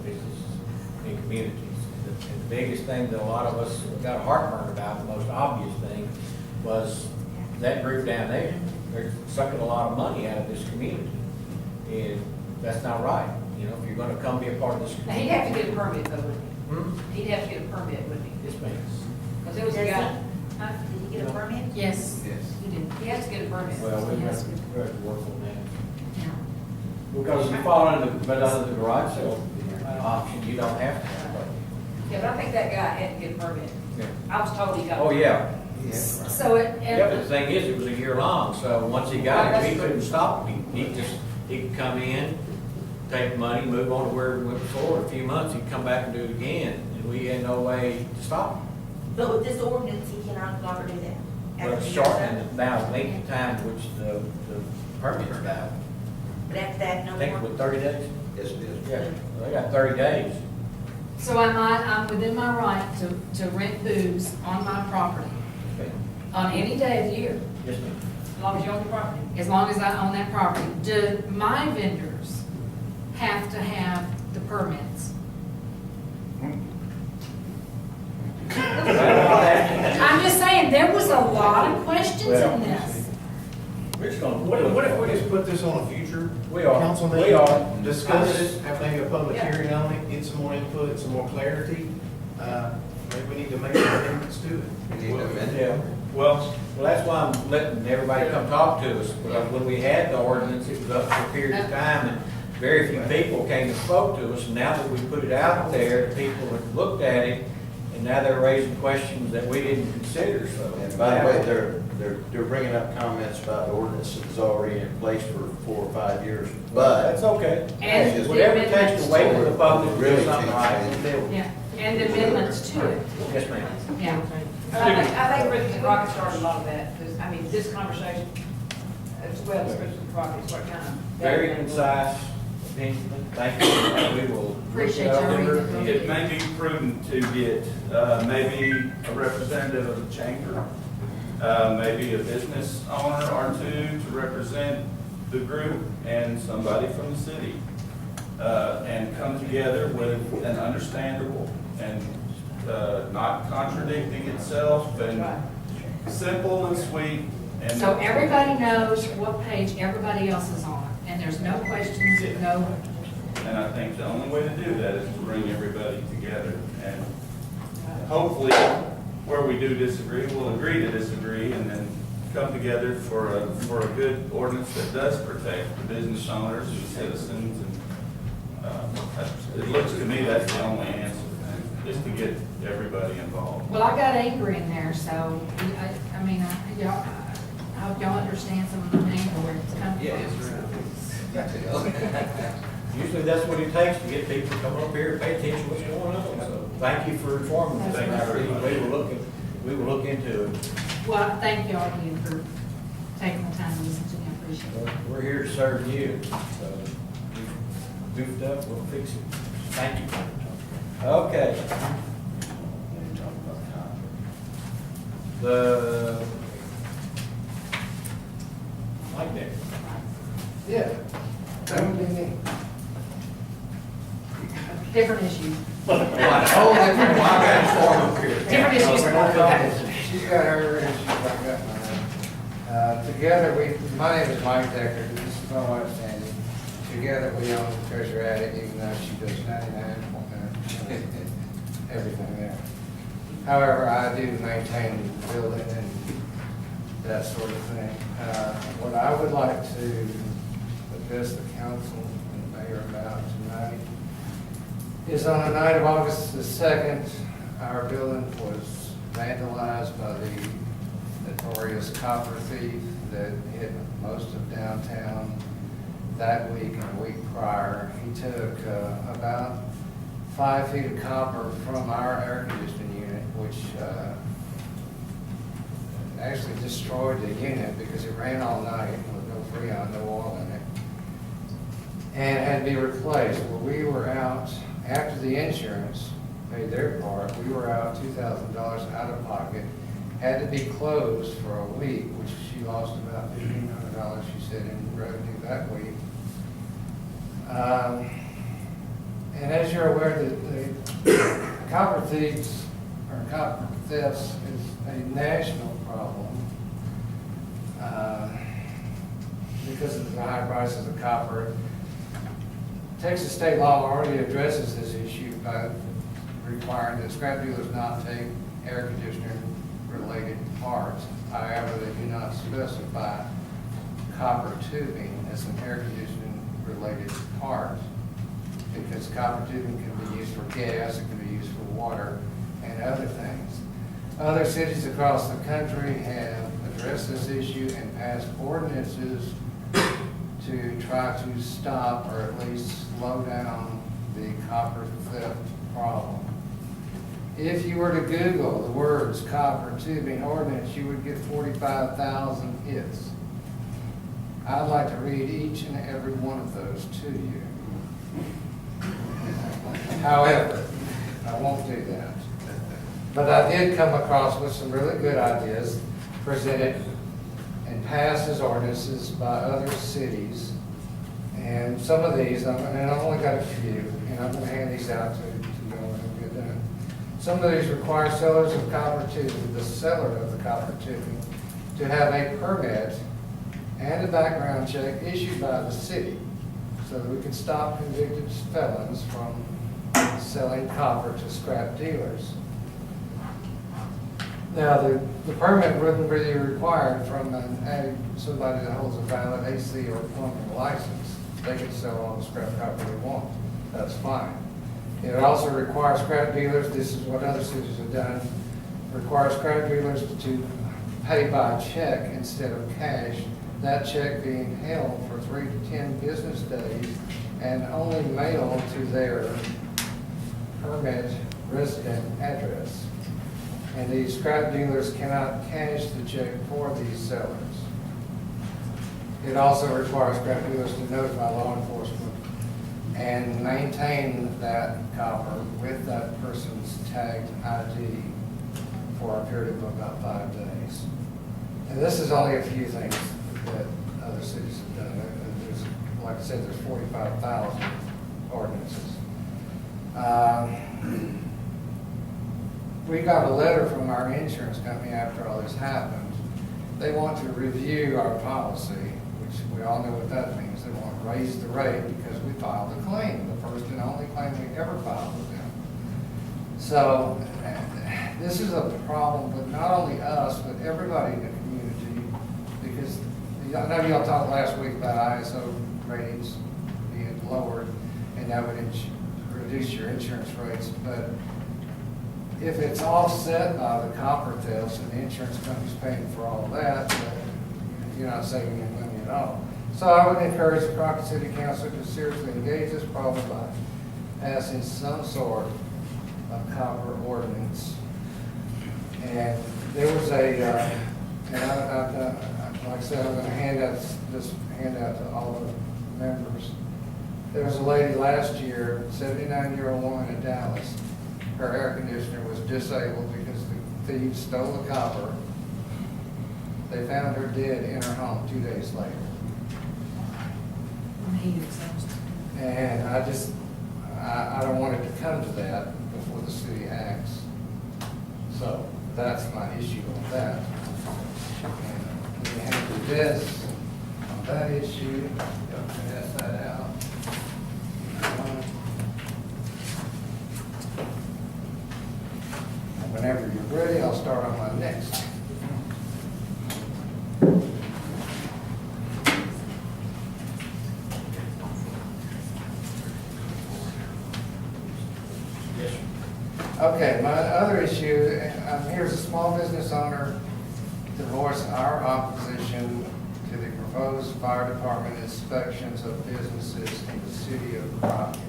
businesses in communities. And the biggest thing that a lot of us got heartburn about, the most obvious thing, was that group down there. They're sucking a lot of money out of this community. And that's not right. You know, if you're gonna come be a part of this Now, he'd community. have to get a permit though, wouldn't Hmm? he? He'd have to get a permit, wouldn't he? Yes, ma'am. Because it was a Does guy, huh? Did he get a permit? Yes, Yes. you do. He has to get a permit. Well, we Yes. have to work on that. Yeah. Because you fall under, but under the garage sale option, you don't have to. Yeah, but I think that guy had to get a permit. Yeah. I was told he got. a Oh, permit. yeah. So it, Yeah, but the thing is, it was a year long, so once he got it, he couldn't stop it. He could come in, take money, move on to where we went before. In a few months, he'd come back and do it again, and we had no way to stop him. But with this ordinance, he cannot no longer do that. But After it's the year's shortening up. the now length of time which the permit is valid. But after that, I no think more. with 30 days? Yes, it is. Yeah, they got 30 days. so I'm within my right to rent booze on my property Okay. on any day of the year, Yes, ma'am. As long as you own the property. as long as I own that property. Do my vendors have to have the permits? I'm just saying, there was a lot of questions Well, in this. Rich gonna. What if we just put this on a future We are. council We meeting? are. Discuss it, have maybe a public Yeah. hearing on it, get some more input, some more clarity. Maybe we need to make some amendments to it. We need to amend Yeah. Well, Well, that's why I'm letting everybody come talk to us, because when we had the ordinance, it was up for a period of time, and very few people came and spoke to us, and now that we put it out there, people have looked at it, and now they're raising questions that we didn't consider, so. and by the way, they're bringing up comments about the ordinance that was already in place for 4 or 5 years, But that's but okay. And Whatever the it takes to wait for the public to do Really something right, change we'll do. Yeah, and amendments to it, Yes, ma'am. yeah. I think Rick and Crockett started a lot of that, because, I mean, this conversation, as well as Mr. Crockett's what kind of. Very concise opinion, thank you, we will. Appreciate y'all reading It may be prudent to get maybe a representative of the chamber, maybe a business owner or two to represent the group and somebody from the city. And come together with an understandable and not contradicting itself and simple and sweet. And So everybody knows what page everybody else is on, and there's no questions, no, And I think the only way to do that is to bring everybody together. And hopefully, where we do disagree, we'll agree to disagree and then come together for a good ordinance that does protect the business owners and citizens. And it looks to me that's the only answer, is to get everybody involved. well, I got anger in there, so, I mean, y'all, I hope y'all understand some of the anger where it's coming from. Usually that's what it takes to get people to come up here and pay attention to what's going on, so thank you for informing us. That's right. We will look into it. Well, thank y'all again for taking the time to listen to me, I appreciate it. We're here to serve you, so if you goofed up, we'll fix it. Thank you. Okay. The, like that. Yeah, that would be me. Different issues. Oh, Different issues. She's got her, and she's got mine. Together, my name is Mike Decker, this is my wife Sandy. Together, we own the treasure attic, even though she does 99% everything there. However, I do maintain the building and that sort of thing. What I would like to address the council and the mayor about tonight is on the night of August the 2nd, our building was vandalized by the notorious copper thief that hit most of downtown that week and a week prior. He took about 5 feet of copper from our air conditioning unit, which actually destroyed the unit because it ran all night with no freon, no oil in it, and had to be replaced. Well, we were out, after the insurance paid their part, we were out $2,000 out of pocket, had to be closed for a week, which she lost about $1,500, she said, in revenue that week. And as you're aware, the copper thieves, or copper thefts is a national problem because of the high prices of copper. Texas state law already addresses this issue by requiring that scrap dealers not take air conditioner related parts. However, they do not specify copper tubing as an air conditioning related part, because copper tubing can be used for gas, it can be used for water and other things. Other cities across the country have addressed this issue and passed ordinances to try to stop or at least slow down the copper theft problem. If you were to Google the words copper tubing ordinance, you would get 45,000 hits. I'd like to read each and every one of those to you. However, I won't do that. But I did come across with some really good ideas presented and passed as ordinances by other cities. And some of these, and I've only got a few, and I'm going to hand these out to you all when we get done. Some of these require sellers of copper tubing, the seller of the copper tubing, to have a permit and a background check issued by the city so that we can stop convicted felons from selling copper to scrap dealers. Now, the permit wouldn't be required from somebody that holds a valid AC or plumbing license. They can sell all the scrap copper they want. That's fine. It also requires scrap dealers, this is what other cities have done, requires scrap dealers to pay by check instead of cash, that check being held for 3 to 10 business days and only mailed to their permit resident address. And these scrap dealers cannot cash the check for these sellers. It also requires scrap dealers to notify law enforcement and maintain that copper with that person's tagged ID for a period of about 5 days. And this is only a few things that other cities have done. There's, like I said, there's 45,000 ordinances. We got a letter from our insurance company after all this happened. They want to review our policy, which we all know what that means. They want to raise the rate because we filed a claim, the first and only claim we ever filed with them. So this is a problem with not only us, but everybody in the community, because I know y'all talked last week about ISO ratings being lowered, and that would reduce your insurance rates, but if it's offset by the copper thefts and the insurance company's paying for all of that, you're not saving any money at all. So I would encourage the Crockett City Council to seriously engage this problem by passing some sort of copper ordinance. And there was a, like I said, I'm going to hand out this handout to all the members. There was a lady last year, 79-year-old woman in Dallas. Her air conditioner was disabled because the thieves stole the copper. They found her dead in her home 2 days later. And I don't want it to come to that before the city acts. So that's my issue on that. And we have this on that issue. Y'all can pass that out. Whenever you're ready, I'll start on my next. Yes, sir. Okay, my other issue, here's a small business owner to voice our opposition to the proposed fire department inspections of businesses in the city of Crockett.